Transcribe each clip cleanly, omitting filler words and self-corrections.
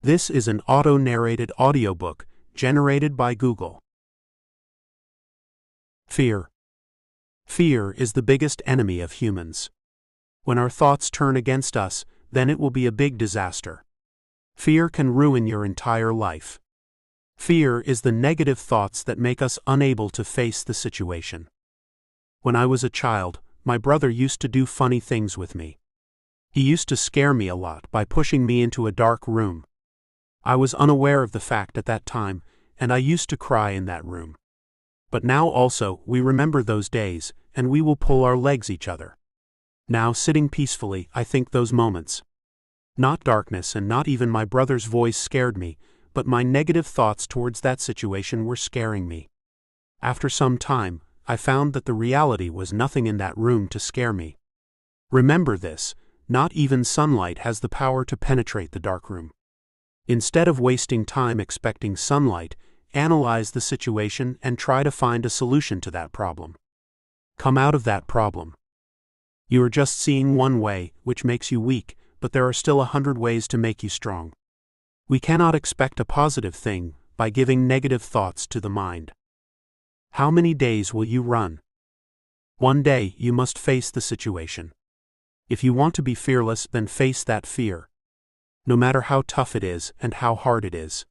This is an auto-narrated audiobook generated by Google. Fear. Fear is the biggest enemy of humans. When our thoughts turn against us, then it will be a big disaster. Fear can ruin your entire life. Fear is the negative thoughts that make us unable to face the situation. When I was a child, my brother used to do funny things with me. He used to scare me a lot by pushing me into a dark room. I was unaware of the fact at that time, and I used to cry in that room. But now also we remember those days, and we will pull our legs each other. Now sitting peacefully, I think those moments. Not darkness and not even my brother's voice scared me, but my negative thoughts towards that situation were scaring me. After some time, I found that the reality was nothing in that room to scare me. Remember this, not even sunlight has the power to penetrate the dark room. Instead of wasting time expecting sunlight, analyze the situation and try to find a solution to that problem. Come out of that problem. You are just seeing one way, which makes you weak, but there are still 100 ways to make you strong. We cannot expect a positive thing by giving negative thoughts to the mind. How many days will you run? One day you must face the situation. If you want to be fearless, then face that fear. No matter how tough it is and how hard it is.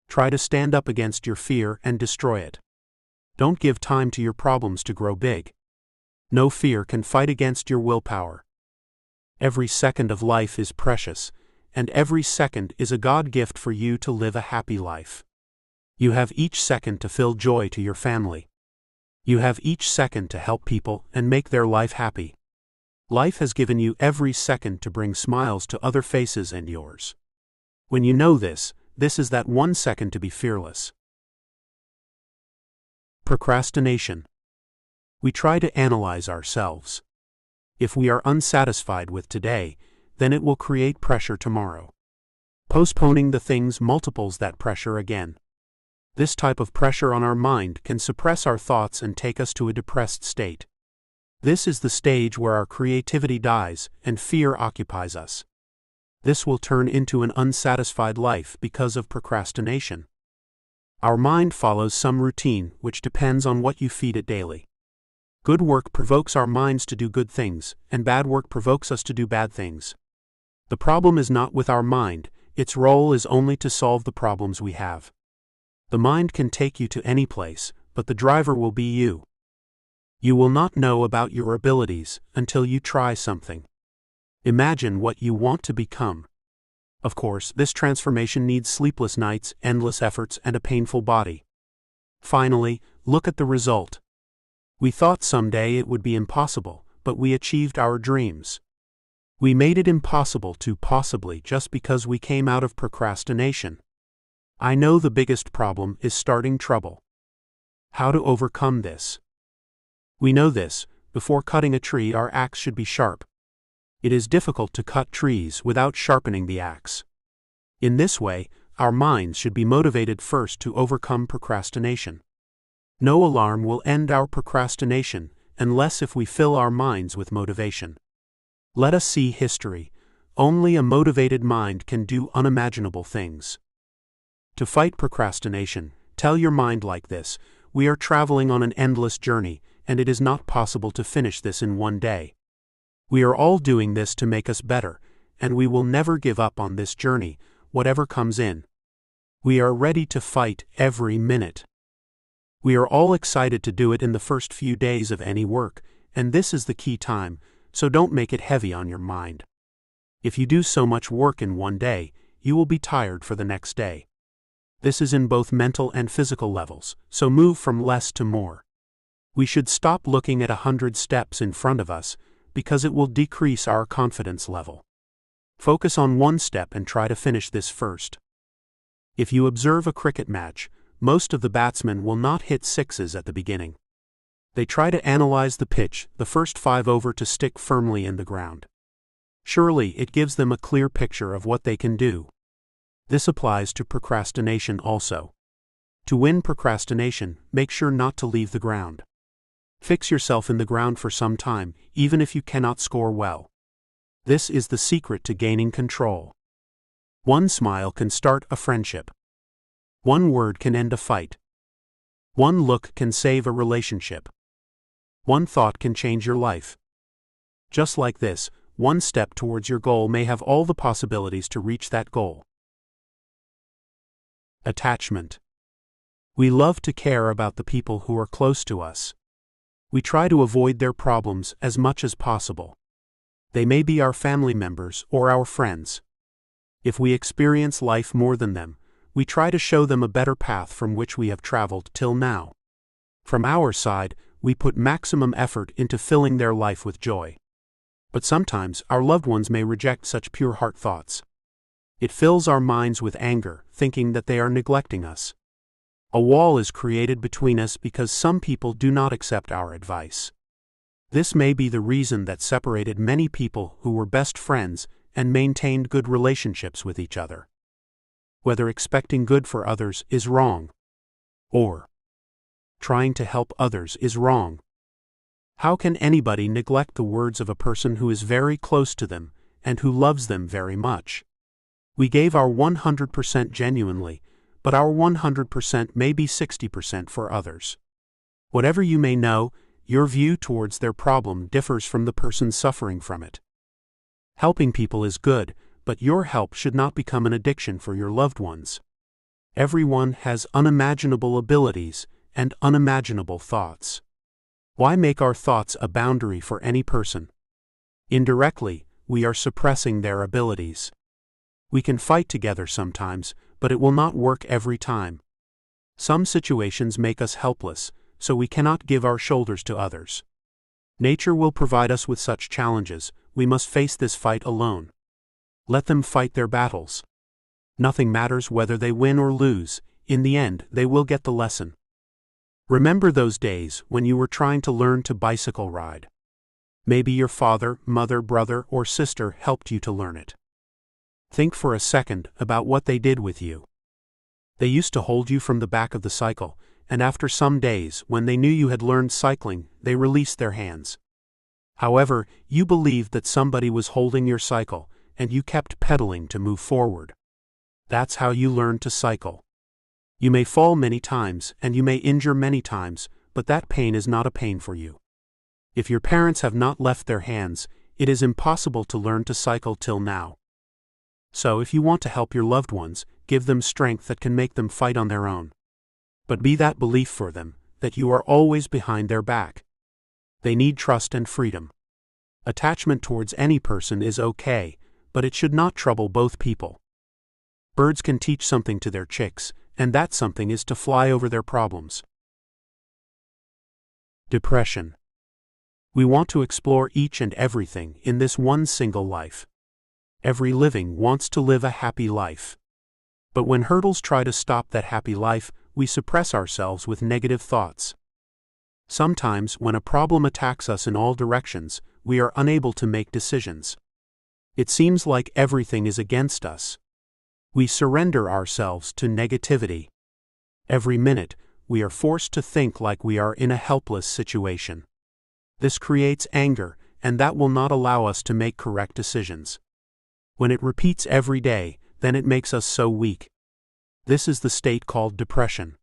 Try to stand up against your fear and destroy it. Don't give time to your problems to grow big. No fear can fight against your willpower. Every second of life is precious, and every second is a God gift for you to live a happy life. You have each second to fill joy to your family. You have each second to help people and make their life happy. Life has given you every second to bring smiles to other faces and yours. When you know this, this is that 1 second to be fearless. Procrastination. We try to analyze ourselves. If we are unsatisfied with today, then it will create pressure tomorrow. Postponing the things multiples that pressure again. This type of pressure on our mind can suppress our thoughts and take us to a depressed state. This is the stage where our creativity dies and fear occupies us. This will turn into an unsatisfied life because of procrastination. Our mind follows some routine which depends on what you feed it daily. Good work provokes our minds to do good things, and bad work provokes us to do bad things. The problem is not with our mind, its role is only to solve the problems we have. The mind can take you to any place, but the driver will be you. You will not know about your abilities until you try something. Imagine what you want to become. Of course, this transformation needs sleepless nights, endless efforts, and a painful body. Finally, look at the result. We thought someday it would be impossible, but we achieved our dreams. We made it impossible to possibly just because we came out of procrastination. I know the biggest problem is starting trouble. How to overcome this? We know this, before cutting a tree our axe should be sharp. It is difficult to cut trees without sharpening the axe. In this way, our minds should be motivated first to overcome procrastination. No alarm will end our procrastination unless if we fill our minds with motivation. Let us see history. Only a motivated mind can do unimaginable things. To fight procrastination, tell your mind like this: we are traveling on an endless journey, and it is not possible to finish this in one day. We are all doing this to make us better, and we will never give up on this journey, whatever comes in. We are ready to fight every minute. We are all excited to do it in the first few days of any work, and this is the key time, so don't make it heavy on your mind. If you do so much work in one day, you will be tired for the next day. This is in both mental and physical levels, so move from less to more. We should stop looking at 100 steps in front of us, because it will decrease our confidence level. Focus on one step and try to finish this first. If you observe a cricket match, most of the batsmen will not hit sixes at the beginning. They try to analyze the pitch, the first 5 over to stick firmly in the ground. Surely it gives them a clear picture of what they can do. This applies to procrastination also. To win procrastination, make sure not to leave the ground. Fix yourself in the ground for some time, even if you cannot score well. This is the secret to gaining control. One smile can start a friendship. One word can end a fight. One look can save a relationship. One thought can change your life. Just like this, one step towards your goal may have all the possibilities to reach that goal. Attachment. We love to care about the people who are close to us. We try to avoid their problems as much as possible. They may be our family members or our friends. If we experience life more than them, we try to show them a better path from which we have traveled till now. From our side, we put maximum effort into filling their life with joy. But sometimes our loved ones may reject such pure heart thoughts. It fills our minds with anger, thinking that they are neglecting us. A wall is created between us because some people do not accept our advice. This may be the reason that separated many people who were best friends and maintained good relationships with each other. Whether expecting good for others is wrong, or trying to help others is wrong. How can anybody neglect the words of a person who is very close to them and who loves them very much? We gave our 100% genuinely, but our 100% may be 60% for others. Whatever you may know, your view towards their problem differs from the person suffering from it. Helping people is good, but your help should not become an addiction for your loved ones. Everyone has unimaginable abilities and unimaginable thoughts. Why make our thoughts a boundary for any person? Indirectly, we are suppressing their abilities. We can fight together sometimes, but it will not work every time. Some situations make us helpless, so we cannot give our shoulders to others. Nature will provide us with such challenges. We must face this fight alone. Let them fight their battles. Nothing matters whether they win or lose. In the end, they will get the lesson. Remember those days when you were trying to learn to bicycle ride. Maybe your father, mother, brother, or sister helped you to learn it. Think for a second about what they did with you. They used to hold you from the back of the cycle, and after some days, when they knew you had learned cycling, they released their hands. However, you believed that somebody was holding your cycle, and you kept pedaling to move forward. That's how you learned to cycle. You may fall many times, and you may injure many times, but that pain is not a pain for you. If your parents have not left their hands, it is impossible to learn to cycle till now. So if you want to help your loved ones, give them strength that can make them fight on their own. But be that belief for them, that you are always behind their back. They need trust and freedom. Attachment towards any person is okay, but it should not trouble both people. Birds can teach something to their chicks, and that something is to fly over their problems. Depression. We want to explore each and everything in this one single life. Every living wants to live a happy life. But when hurdles try to stop that happy life, we suppress ourselves with negative thoughts. Sometimes, when a problem attacks us in all directions, we are unable to make decisions. It seems like everything is against us. We surrender ourselves to negativity. Every minute, we are forced to think like we are in a helpless situation. This creates anger, and that will not allow us to make correct decisions. When it repeats every day, then it makes us so weak. This is the state called depression.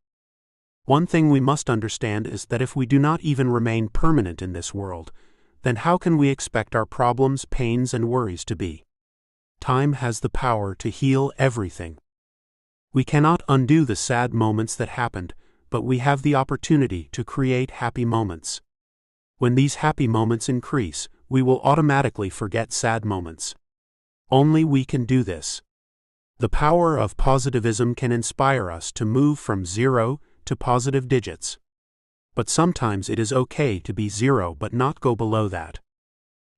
One thing we must understand is that if we do not even remain permanent in this world, then how can we expect our problems, pains, and worries to be? Time has the power to heal everything. We cannot undo the sad moments that happened, but we have the opportunity to create happy moments. When these happy moments increase, we will automatically forget sad moments. Only we can do this. The power of positivism can inspire us to move from 0 to positive digits. But sometimes it is okay to be 0 but not go below that.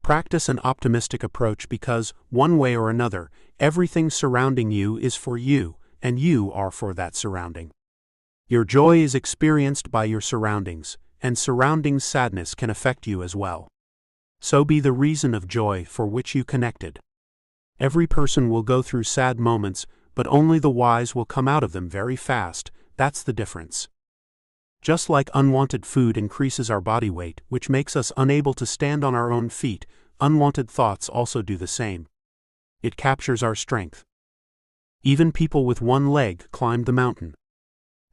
Practice an optimistic approach because, one way or another, everything surrounding you is for you, and you are for that surrounding. Your joy is experienced by your surroundings, and surrounding sadness can affect you as well. So be the reason of joy for which you connected. Every person will go through sad moments, but only the wise will come out of them very fast. That's the difference. Just like unwanted food increases our body weight, which makes us unable to stand on our own feet, unwanted thoughts also do the same. It captures our strength. Even people with one leg climbed the mountain.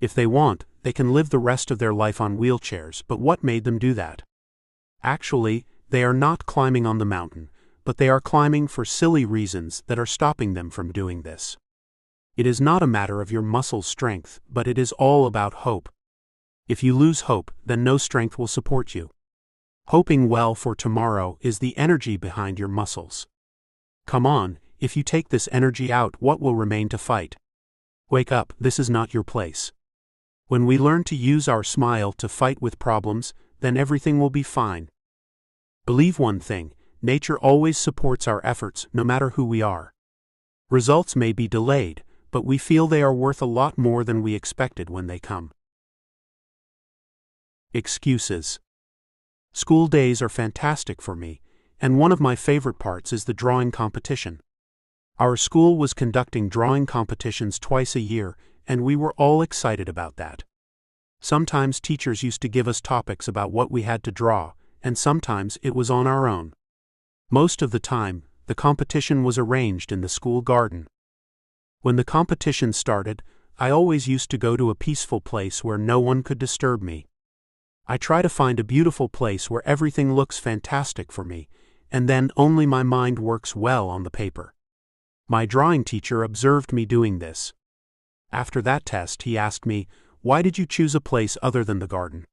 If they want, they can live the rest of their life on wheelchairs, but what made them do that? Actually, they are not climbing on the mountain, but they are climbing for silly reasons that are stopping them from doing this. It is not a matter of your muscle strength, but it is all about hope. If you lose hope, then no strength will support you. Hoping well for tomorrow is the energy behind your muscles. Come on, if you take this energy out, what will remain to fight? Wake up, this is not your place. When we learn to use our smile to fight with problems, then everything will be fine. Believe one thing, nature always supports our efforts, no matter who we are. Results may be delayed, but we feel they are worth a lot more than we expected when they come. Excuses. School days are fantastic for me, and one of my favorite parts is the drawing competition. Our school was conducting drawing competitions twice a year, and we were all excited about that. Sometimes teachers used to give us topics about what we had to draw, and sometimes it was on our own. Most of the time, the competition was arranged in the school garden. When the competition started, I always used to go to a peaceful place where no one could disturb me. I try to find a beautiful place where everything looks fantastic for me, and then only my mind works well on the paper. My drawing teacher observed me doing this. After that test, he asked me, "Why did you choose a place other than the garden?"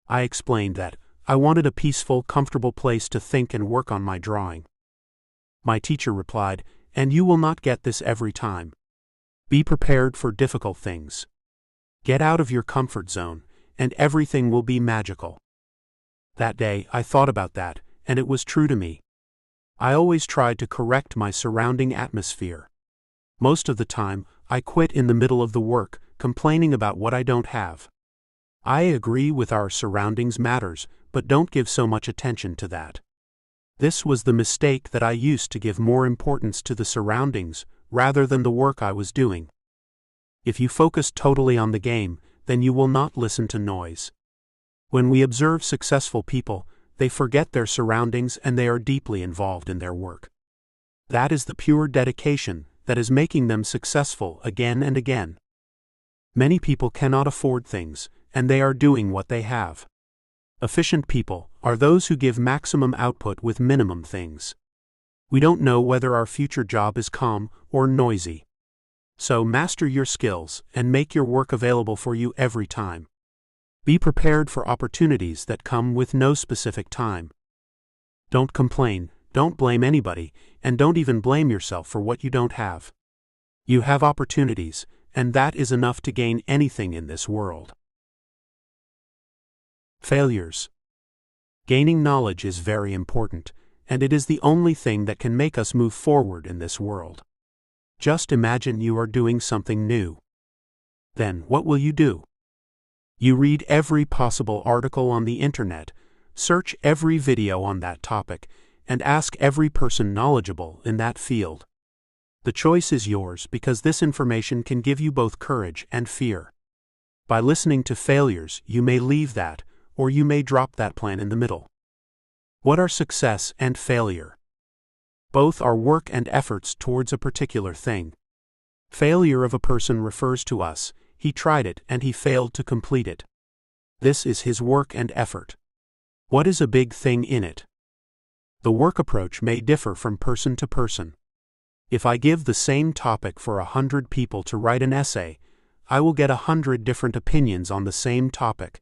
I explained that I wanted a peaceful, comfortable place to think and work on my drawing. My teacher replied, "And you will not get this every time. Be prepared for difficult things. Get out of your comfort zone, and everything will be magical." That day, I thought about that, and it was true to me. I always tried to correct my surrounding atmosphere. Most of the time, I quit in the middle of the work, complaining about what I don't have. I agree with our surroundings matters, but don't give so much attention to that. This was the mistake that I used to give more importance to the surroundings rather than the work I was doing. If you focus totally on the game, then you will not listen to noise. When we observe successful people, they forget their surroundings and they are deeply involved in their work. That is the pure dedication that is making them successful again and again. Many people cannot afford things, and they are doing what they have. Efficient people are those who give maximum output with minimum things. We don't know whether our future job is calm or noisy. So master your skills and make your work available for you every time. Be prepared for opportunities that come with no specific time. Don't complain, don't blame anybody, and don't even blame yourself for what you don't have. You have opportunities, and that is enough to gain anything in this world. Failures. Gaining knowledge is very important, and it is the only thing that can make us move forward in this world. Just imagine you are doing something new. Then what will you do? You read every possible article on the internet, search every video on that topic, and ask every person knowledgeable in that field. The choice is yours because this information can give you both courage and fear. By listening to failures, you may leave that, or you may drop that plan in the middle. What are success and failure? Both are work and efforts towards a particular thing. Failure of a person refers to us, he tried it and he failed to complete it. This is his work and effort. What is a big thing in it? The work approach may differ from person to person. If I give the same topic for 100 people to write an essay, I will get 100 different opinions on the same topic.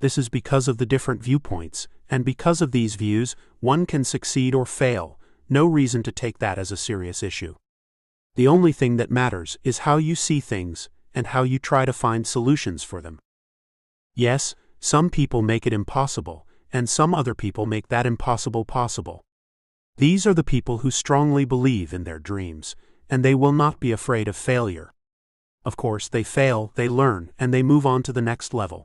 This is because of the different viewpoints, and because of these views, one can succeed or fail. No reason to take that as a serious issue. The only thing that matters is how you see things and how you try to find solutions for them. Yes, some people make it impossible, and some other people make that impossible possible. These are the people who strongly believe in their dreams, and they will not be afraid of failure. Of course, they fail, they learn, and they move on to the next level.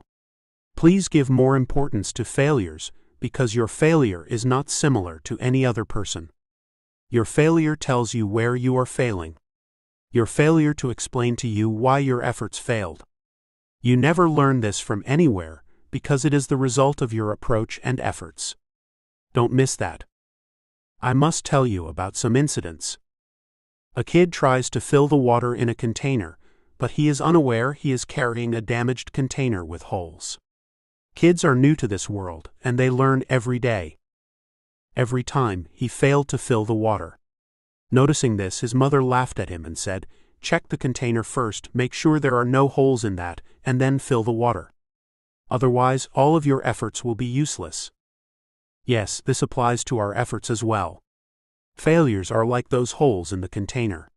Please give more importance to failures, because your failure is not similar to any other person. Your failure tells you where you are failing. Your failure to explain to you why your efforts failed. You never learn this from anywhere, because it is the result of your approach and efforts. Don't miss that. I must tell you about some incidents. A kid tries to fill the water in a container, but he is unaware he is carrying a damaged container with holes. Kids are new to this world, and they learn every day. Every time, he failed to fill the water. Noticing this, his mother laughed at him and said, "Check the container first, make sure there are no holes in that, and then fill the water. Otherwise, all of your efforts will be useless." Yes, this applies to our efforts as well. Failures are like those holes in the container.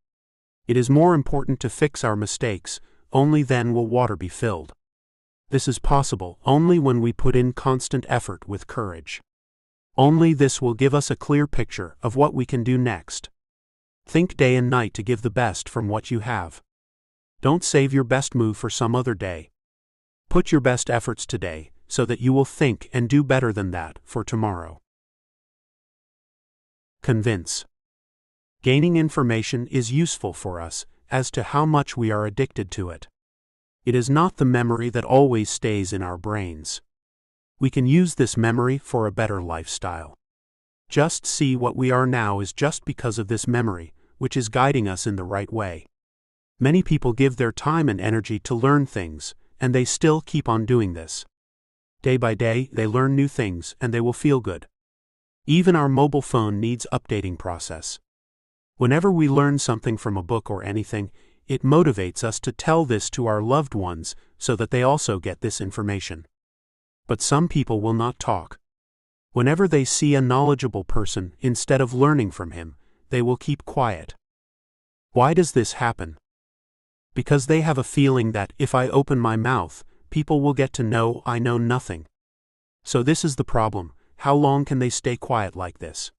It is more important to fix our mistakes, only then will water be filled. This is possible only when we put in constant effort with courage. Only this will give us a clear picture of what we can do next. Think day and night to give the best from what you have. Don't save your best move for some other day. Put your best efforts today, so that you will think and do better than that for tomorrow. Convince. Gaining information is useful for us as to how much we are addicted to it. It is not the memory that always stays in our brains. We can use this memory for a better lifestyle. Just see what we are now is just because of this memory, which is guiding us in the right way. Many people give their time and energy to learn things, and they still keep on doing this. Day by day, they learn new things, and they will feel good. Even our mobile phone needs updating process. Whenever we learn something from a book or anything, it motivates us to tell this to our loved ones so that they also get this information. But some people will not talk. Whenever they see a knowledgeable person, instead of learning from him, they will keep quiet. Why does this happen? Because they have a feeling that if I open my mouth, people will get to know I know nothing. So this is the problem. How long can they stay quiet like this?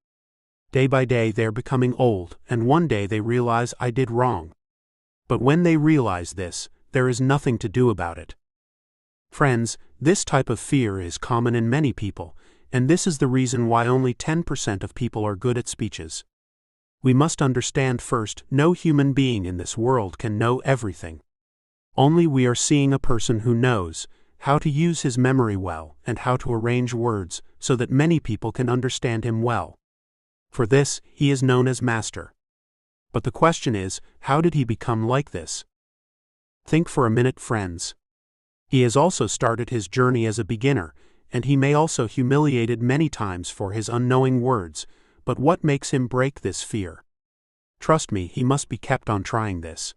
Day by day they're becoming old, and one day they realize I did wrong. But when they realize this, there is nothing to do about it. Friends, this type of fear is common in many people, and this is the reason why only 10% of people are good at speeches. We must understand first, no human being in this world can know everything. Only we are seeing a person who knows how to use his memory well and how to arrange words so that many people can understand him well. For this, he is known as master. But the question is, how did he become like this? Think for a minute, friends. He has also started his journey as a beginner, and he may also humiliated many times for his unknowing words, but what makes him break this fear? Trust me, he must be kept on trying this.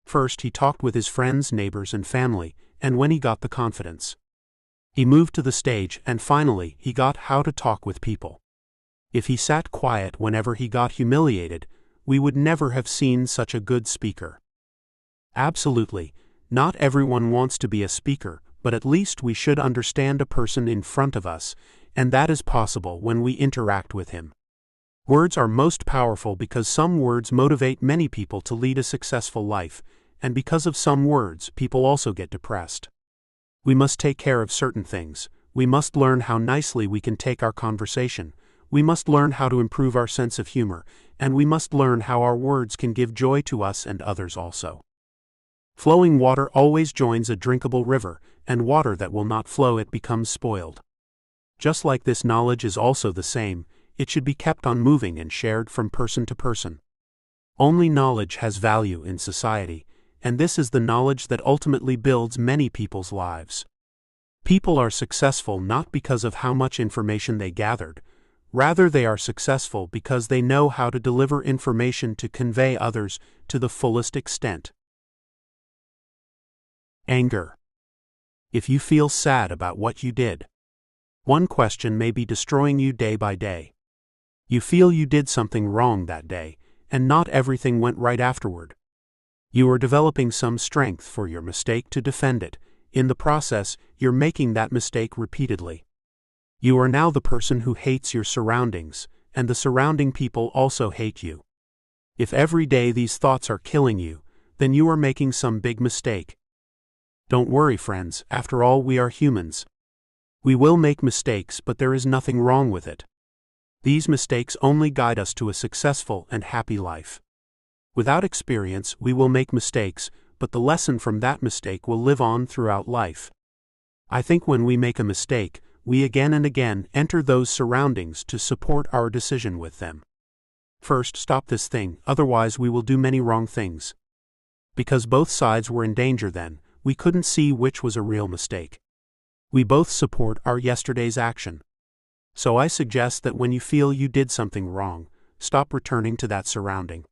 First, he talked with his friends, neighbors, and family, and when he got the confidence, he moved to the stage, and finally, he got how to talk with people. If he sat quiet whenever he got humiliated, we would never have seen such a good speaker. Absolutely, not everyone wants to be a speaker, but at least we should understand a person in front of us, and that is possible when we interact with him. Words are most powerful because some words motivate many people to lead a successful life, and because of some words, people also get depressed. We must take care of certain things. We must learn how nicely we can take our conversation. We must learn how to improve our sense of humor, and we must learn how our words can give joy to us and others also. Flowing water always joins a drinkable river, and water that will not flow it becomes spoiled. Just like this knowledge is also the same, it should be kept on moving and shared from person to person. Only knowledge has value in society, and this is the knowledge that ultimately builds many people's lives. People are successful not because of how much information they gathered, rather they are successful because they know how to deliver information to convey others to the fullest extent. Anger. If you feel sad about what you did, one question may be destroying you day by day. You feel you did something wrong that day, and not everything went right afterward. You are developing some strength for your mistake to defend it. In the process, you're making that mistake repeatedly. You are now the person who hates your surroundings, and the surrounding people also hate you. If every day these thoughts are killing you, then you are making some big mistake. Don't worry, friends, after all, we are humans. We will make mistakes, but there is nothing wrong with it. These mistakes only guide us to a successful and happy life. Without experience, we will make mistakes, but the lesson from that mistake will live on throughout life. I think when we make a mistake, we again and again enter those surroundings to support our decision with them. First, stop this thing, otherwise we will do many wrong things. Because both sides were in danger then, we couldn't see which was a real mistake. We both support our yesterday's action. So I suggest that when you feel you did something wrong, stop returning to that surrounding.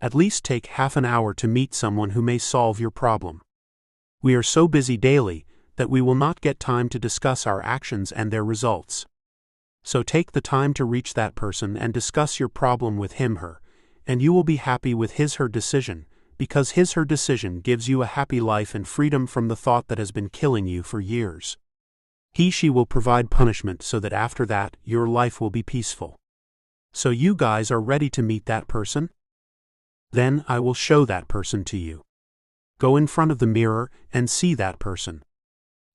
At least take half an hour to meet someone who may solve your problem. We are so busy daily that we will not get time to discuss our actions and their results. So take the time to reach that person and discuss your problem with him/her, and you will be happy with his/her decision, because his/her decision gives you a happy life and freedom from the thought that has been killing you for years. He/she will provide punishment so that after that, your life will be peaceful. So you guys are ready to meet that person? Then I will show that person to you. Go in front of the mirror and see that person.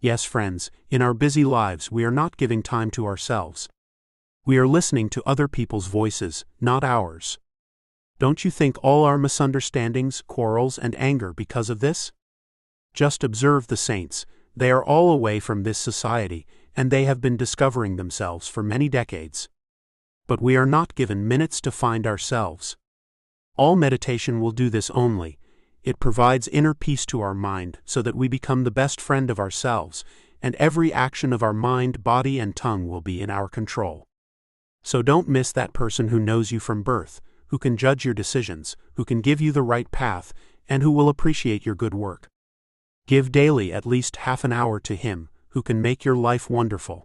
Yes, friends, in our busy lives we are not giving time to ourselves. We are listening to other people's voices, not ours. Don't you think all our misunderstandings, quarrels, and anger because of this? Just observe the saints. They are all away from this society, and they have been discovering themselves for many decades. But we are not given minutes to find ourselves. All meditation will do this only. It provides inner peace to our mind so that we become the best friend of ourselves, and every action of our mind, body, and tongue will be in our control. So don't miss that person who knows you from birth, who can judge your decisions, who can give you the right path, and who will appreciate your good work. Give daily at least half an hour to him, who can make your life wonderful.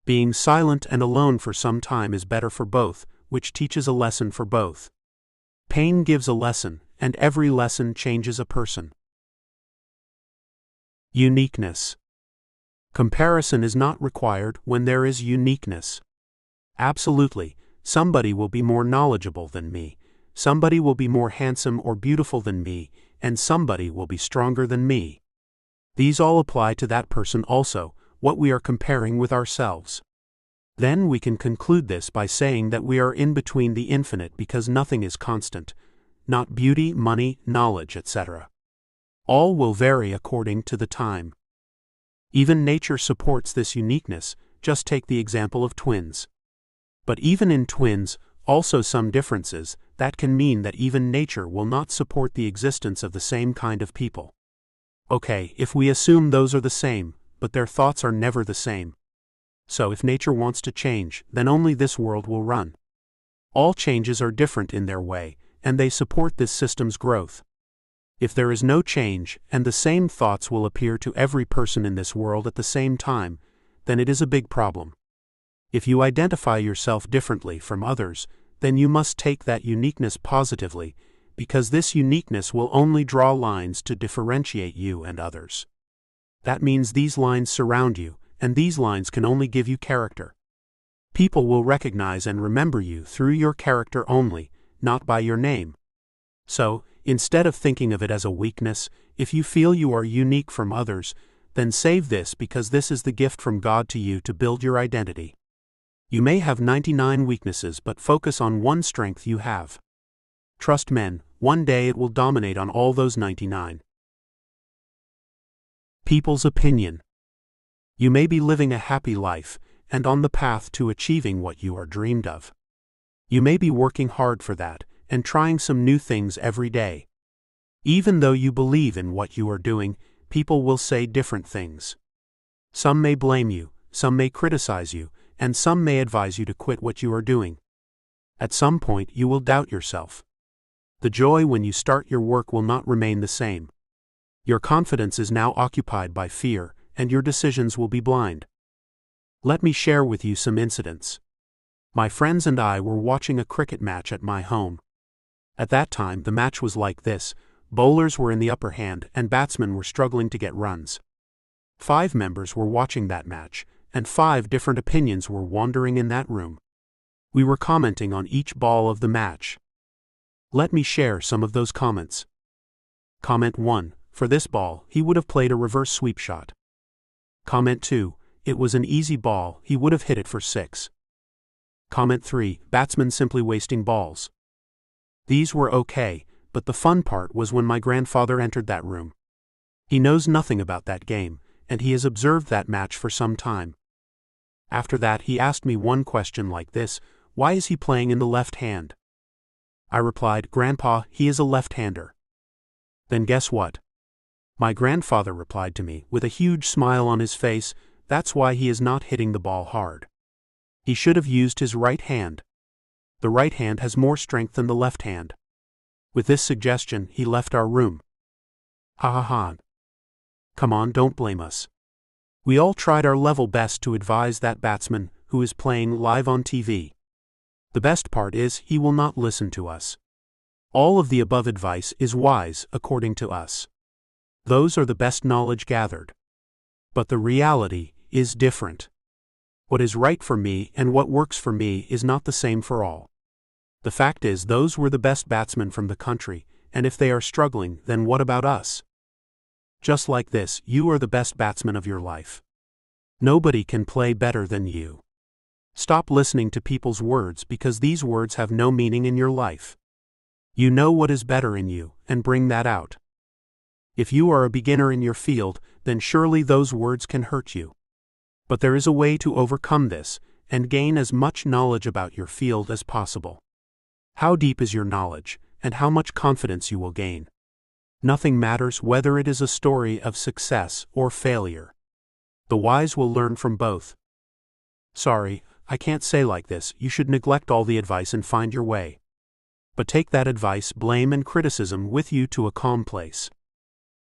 Being silent and alone for some time is better for both, which teaches a lesson for both. Pain gives a lesson, and every lesson changes a person. Uniqueness. Comparison is not required when there is uniqueness. Absolutely, somebody will be more knowledgeable than me, somebody will be more handsome or beautiful than me, and somebody will be stronger than me. These all apply to that person also, what we are comparing with ourselves. Then we can conclude this by saying that we are in between the infinite because nothing is constant, not beauty, money, knowledge, etc. All will vary according to the time. Even nature supports this uniqueness, just take the example of twins. But even in twins, also some differences, that can mean that even nature will not support the existence of the same kind of people. Okay, if we assume those are the same, but their thoughts are never the same. So if nature wants to change, then only this world will run. All changes are different in their way, and they support this system's growth. If there is no change, and the same thoughts will appear to every person in this world at the same time, then it is a big problem. If you identify yourself differently from others, then you must take that uniqueness positively, because this uniqueness will only draw lines to differentiate you and others. That means these lines surround you, and these lines can only give you character. People will recognize and remember you through your character only, not by your name. So, instead of thinking of it as a weakness, if you feel you are unique from others, then save this because this is the gift from God to you to build your identity. You may have 99 weaknesses but focus on one strength you have. Trust men, one day it will dominate on all those 99. People's opinion. You may be living a happy life, and on the path to achieving what you are dreamed of. You may be working hard for that, and trying some new things every day. Even though you believe in what you are doing, people will say different things. Some may blame you, some may criticize you, and some may advise you to quit what you are doing. At some point you will doubt yourself. The joy when you start your work will not remain the same. Your confidence is now occupied by fear, and your decisions will be blind. Let me share with you some incidents. My friends and I were watching a cricket match at my home. At that time the match was like this: bowlers were in the upper hand and batsmen were struggling to get runs. 5 members were watching that match, and 5 different opinions were wandering in that room. We were commenting on each ball of the match. Let me share some of those comments. Comment 1: for this ball, he would have played a reverse sweep shot. Comment 2: it was an easy ball, he would have hit it for 6. Comment 3: batsman simply wasting balls. These were okay, but the fun part was when my grandfather entered that room. He knows nothing about that game, and he has observed that match for some time. After that he asked me one question like this: why is he playing in the left hand? I replied, "Grandpa, he is a left-hander." "Then guess what?" My grandfather replied to me, with a huge smile on his face, "That's why he is not hitting the ball hard. He should have used his right hand. The right hand has more strength than the left hand." With this suggestion, he left our room. Ha ha ha. Come on, don't blame us. We all tried our level best to advise that batsman who is playing live on TV. The best part is he will not listen to us. All of the above advice is wise according to us. Those are the best knowledge gathered. But the reality is different. What is right for me and what works for me is not the same for all. The fact is, those were the best batsmen from the country, and if they are struggling, then what about us? Just like this, you are the best batsman of your life. Nobody can play better than you. Stop listening to people's words because these words have no meaning in your life. You know what is better in you, and bring that out. If you are a beginner in your field, then surely those words can hurt you. But there is a way to overcome this, and gain as much knowledge about your field as possible. How deep is your knowledge, and how much confidence you will gain? Nothing matters whether it is a story of success or failure. The wise will learn from both. Sorry, I can't say like this, you should neglect all the advice and find your way. But take that advice, blame and criticism with you to a calm place.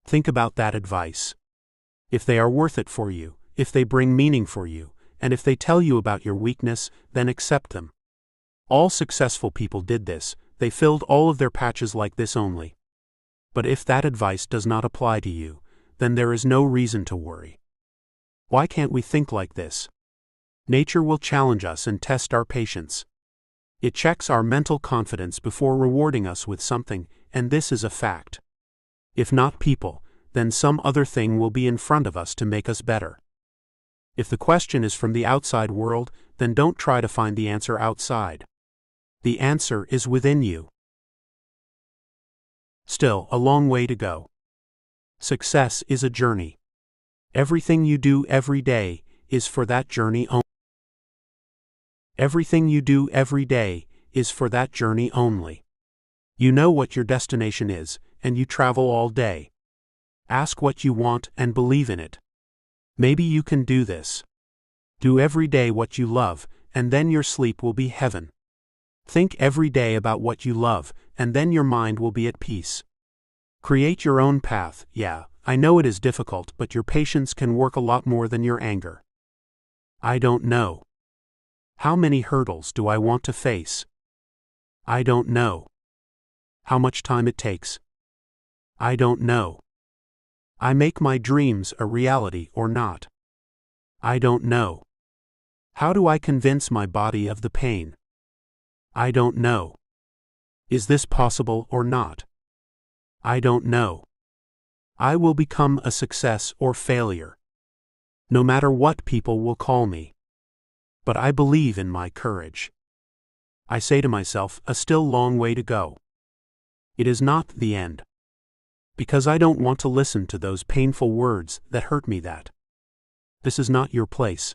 Think about that advice. If they are worth it for you, if they bring meaning for you, and if they tell you about your weakness, then accept them. All successful people did this, they filled all of their patches like this only. But if that advice does not apply to you, then there is no reason to worry. Why can't we think like this? Nature will challenge us and test our patience. It checks our mental confidence before rewarding us with something, and this is a fact. If not people, then some other thing will be in front of us to make us better. If the question is from the outside world, then don't try to find the answer outside. The answer is within you. Still, a long way to go. Success is a journey. Everything you do every day is for that journey only. Everything you do every day is for that journey only. You know what your destination is, and you travel all day. Ask what you want and believe in it. Maybe you can do this. Do every day what you love, and then your sleep will be heaven. Think every day about what you love, and then your mind will be at peace. Create your own path. Yeah, I know it is difficult, but your patience can work a lot more than your anger. I don't know. How many hurdles do I want to face? I don't know. How much time it takes? I don't know. I make my dreams a reality or not? I don't know. How do I convince my body of the pain? I don't know. Is this possible or not? I don't know. I will become a success or failure. No matter what people will call me. But I believe in my courage. I say to myself, a still long way to go. It is not the end. Because I don't want to listen to those painful words that hurt me that. This is not your place.